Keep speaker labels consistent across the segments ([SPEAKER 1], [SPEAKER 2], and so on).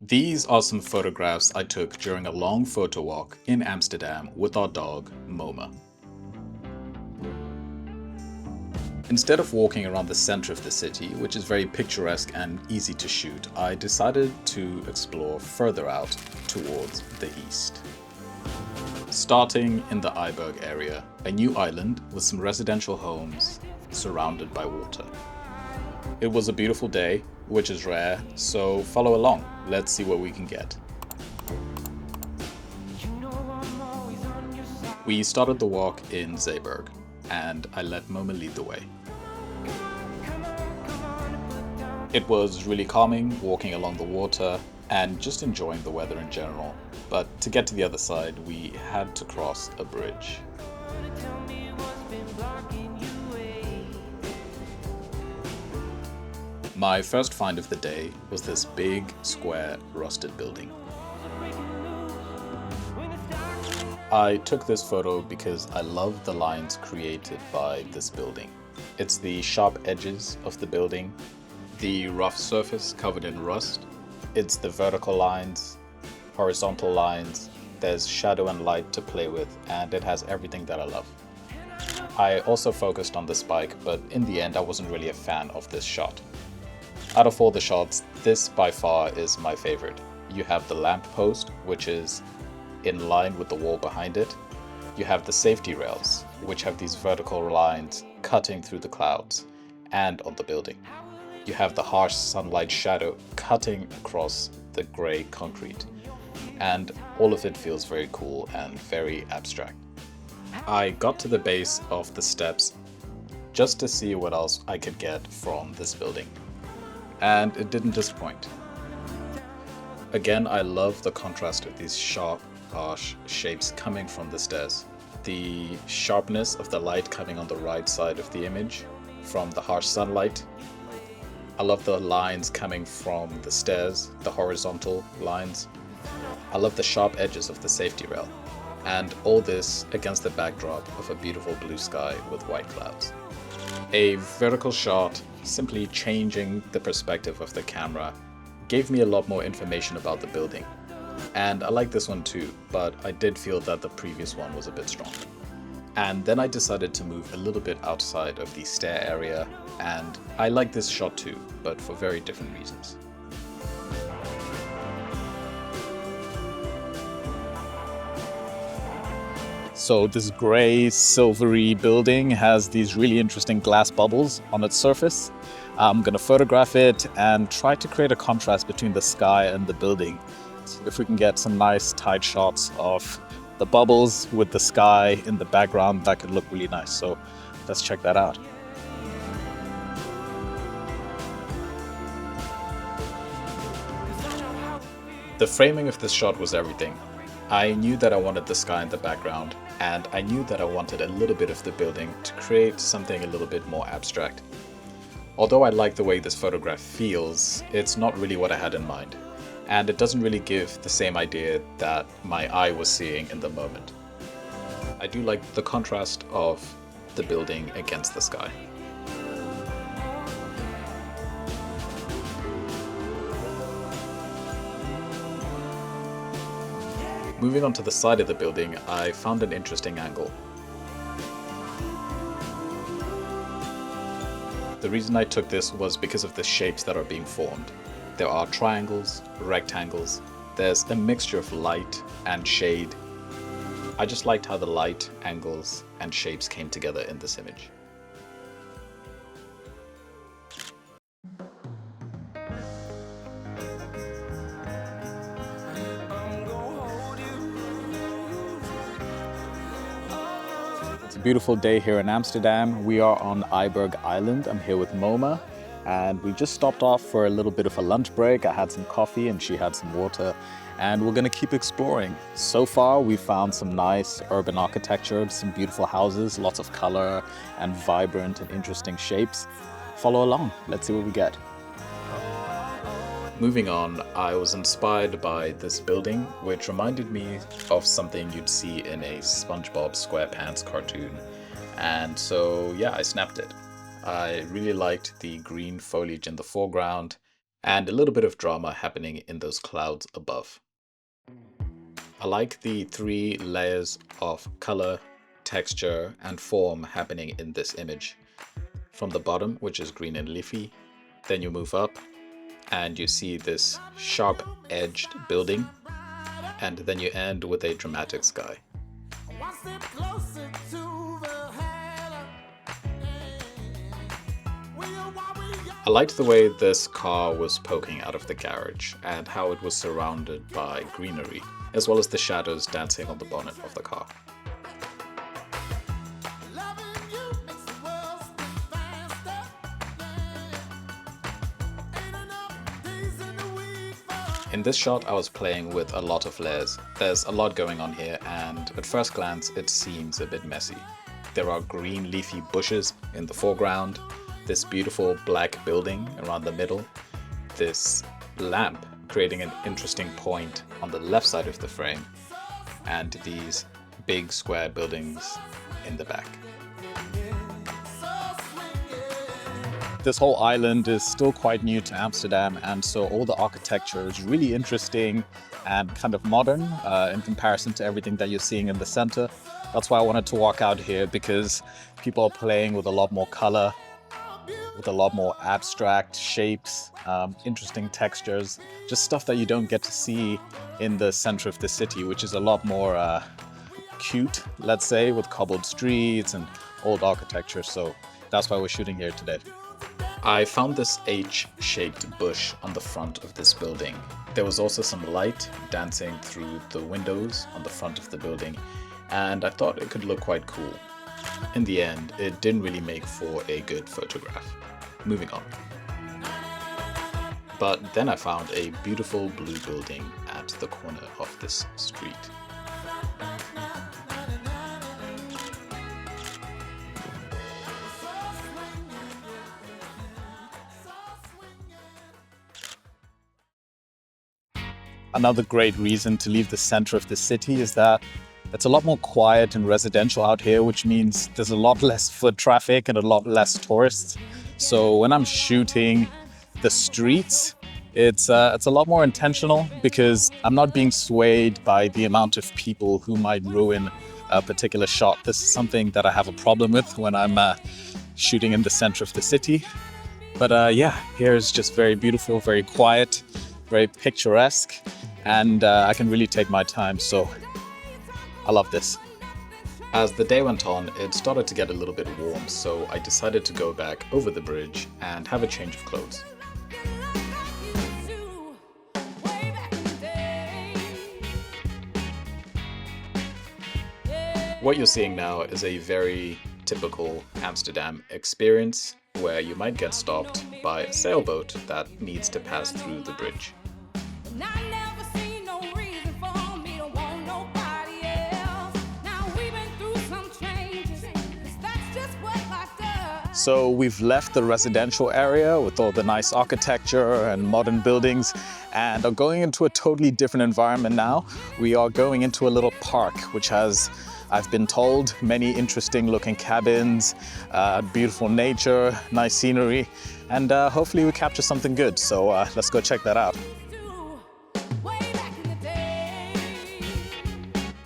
[SPEAKER 1] These are some photographs I took during a long photo walk in Amsterdam with our dog, Moma. Instead of walking around the center of the city, which is very picturesque and easy to shoot, I decided to explore further out towards the east. Starting in the Eiberg area, a new island with some residential homes surrounded by water. It was a beautiful day, which is rare, so follow along. Let's see what we can get. We started the walk in Zeeburg, and I let Moma lead the way. It was really calming walking along the water and just enjoying the weather in general, but to get to the other side we had to cross a bridge. My first find of the day was this big, square, rusted building. I took this photo because I love the lines created by this building. It's the sharp edges of the building, the rough surface covered in rust. It's the vertical lines, horizontal lines, there's shadow and light to play with, and it has everything that I love. I also focused on the spike, but in the end I wasn't really a fan of this shot. Out of all the shots, this by far is my favorite. You have the lamp post, which is in line with the wall behind it. You have the safety rails, which have these vertical lines cutting through the clouds and on the building. You have the harsh sunlight shadow cutting across the grey concrete. And all of it feels very cool and very abstract. I got to the base of the steps just to see what else I could get from this building. And it didn't disappoint. Again, I love the contrast of these sharp, harsh shapes coming from the stairs. The sharpness of the light coming on the right side of the image from the harsh sunlight. I love the lines coming from the stairs, the horizontal lines. I love the sharp edges of the safety rail. And all this against the backdrop of a beautiful blue sky with white clouds. A vertical shot, simply changing the perspective of the camera, gave me a lot more information about the building. And I like this one too, but I did feel that the previous one was a bit strong. And then I decided to move a little bit outside of the stair area, and I like this shot too, but for very different reasons. So this grey, silvery building has these really interesting glass bubbles on its surface. I'm going to photograph it and try to create a contrast between the sky and the building. So if we can get some nice tight shots of the bubbles with the sky in the background, that could look really nice. So let's check that out. The framing of this shot was everything. I knew that I wanted the sky in the background, and I knew that I wanted a little bit of the building to create something a little bit more abstract. Although I like the way this photograph feels, it's not really what I had in mind, and it doesn't really give the same idea that my eye was seeing in the moment. I do like the contrast of the building against the sky. Moving on to the side of the building, I found an interesting angle. The reason I took this was because of the shapes that are being formed. There are triangles, rectangles, there's a mixture of light and shade. I just liked how the light, angles, and shapes came together in this image. It's a beautiful day here in Amsterdam. We are on Eiberg Island. I'm here with Moma, and we just stopped off for a little bit of a lunch break. I had some coffee and she had some water, and we're gonna keep exploring. So far, we found some nice urban architecture, some beautiful houses, lots of color and vibrant and interesting shapes. Follow along, let's see what we get. Moving on, I was inspired by this building, which reminded me of something you'd see in a SpongeBob SquarePants cartoon. And so, yeah, I snapped it. I really liked the green foliage in the foreground and a little bit of drama happening in those clouds above. I like the 3 layers of color, texture, and form happening in this image. From the bottom, which is green and leafy, then you move up and you see this sharp-edged building, and then you end with a dramatic sky. I liked the way this car was poking out of the garage and how it was surrounded by greenery, as well as the shadows dancing on the bonnet of the car. In this shot, I was playing with a lot of layers. There's a lot going on here, and at first glance, it seems a bit messy. There are green leafy bushes in the foreground, this beautiful black building around the middle, this lamp creating an interesting point on the left side of the frame, and these big square buildings in the back. This whole island is still quite new to Amsterdam, and so all the architecture is really interesting and kind of modern in comparison to everything that you're seeing in the center. That's why I wanted to walk out here, because people are playing with a lot more color, with a lot more abstract shapes, interesting textures, just stuff that you don't get to see in the center of the city, which is a lot more cute, let's say, with cobbled streets and old architecture. So that's why we're shooting here today. I found this H-shaped bush on the front of this building. There was also some light dancing through the windows on the front of the building, and I thought it could look quite cool. In the end, it didn't really make for a good photograph. Moving on. But then I found a beautiful blue building at the corner of this street. Another great reason to leave the center of the city is that it's a lot more quiet and residential out here, which means there's a lot less foot traffic and a lot less tourists. So when I'm shooting the streets, it's a lot more intentional, because I'm not being swayed by the amount of people who might ruin a particular shot. This is something that I have a problem with when I'm shooting in the center of the city. But yeah, here is just very beautiful, very quiet, very picturesque, and I can really take my time, so I love this. As the day went on, it started to get a little bit warm, so I decided to go back over the bridge and have a change of clothes. What you're seeing now is a very typical Amsterdam experience, where you might get stopped by a sailboat that needs to pass through the bridge. So we've left the residential area with all the nice architecture and modern buildings, and are going into a totally different environment now. We are going into a little park, which has, I've been told, many interesting looking cabins, beautiful nature, nice scenery, and hopefully we capture something good. So let's go check that out.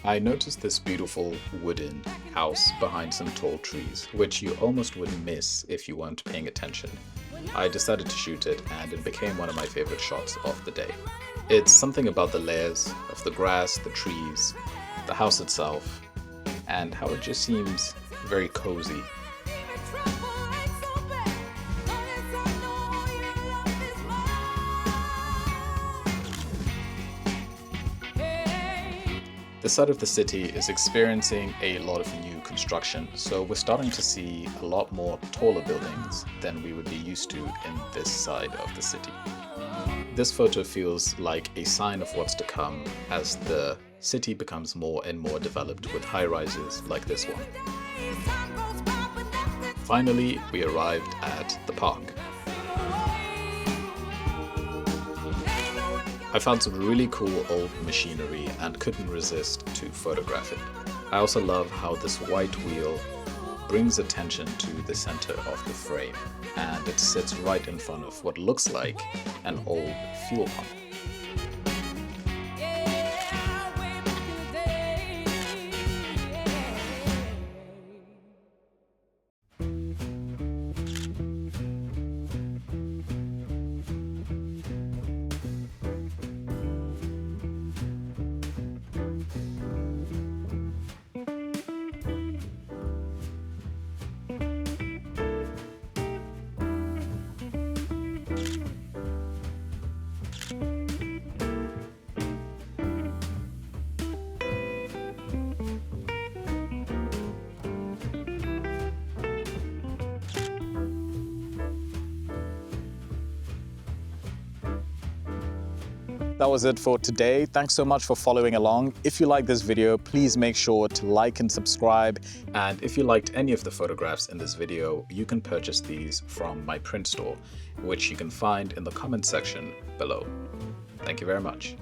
[SPEAKER 1] I noticed this beautiful wooden house behind some tall trees, which you almost wouldn't miss if you weren't paying attention. I decided to shoot it, and it became one of my favorite shots of the day. It's something about the layers of the grass, the trees, the house itself, and how it just seems very cozy. The side of the city is experiencing a lot of new construction, so we're starting to see a lot more taller buildings than we would be used to in this side of the city. This photo feels like a sign of what's to come as the city becomes more and more developed with high-rises like this one. Finally, we arrived at the park. I found some really cool old machinery and couldn't resist to photograph it. I also love how this white wheel brings attention to the center of the frame, and it sits right in front of what looks like an old fuel pump. That was it for today. Thanks so much for following along. If you like this video, please make sure to like and subscribe. And if you liked any of the photographs in this video, you can purchase these from my print store, which you can find in the comment section below. Thank you very much.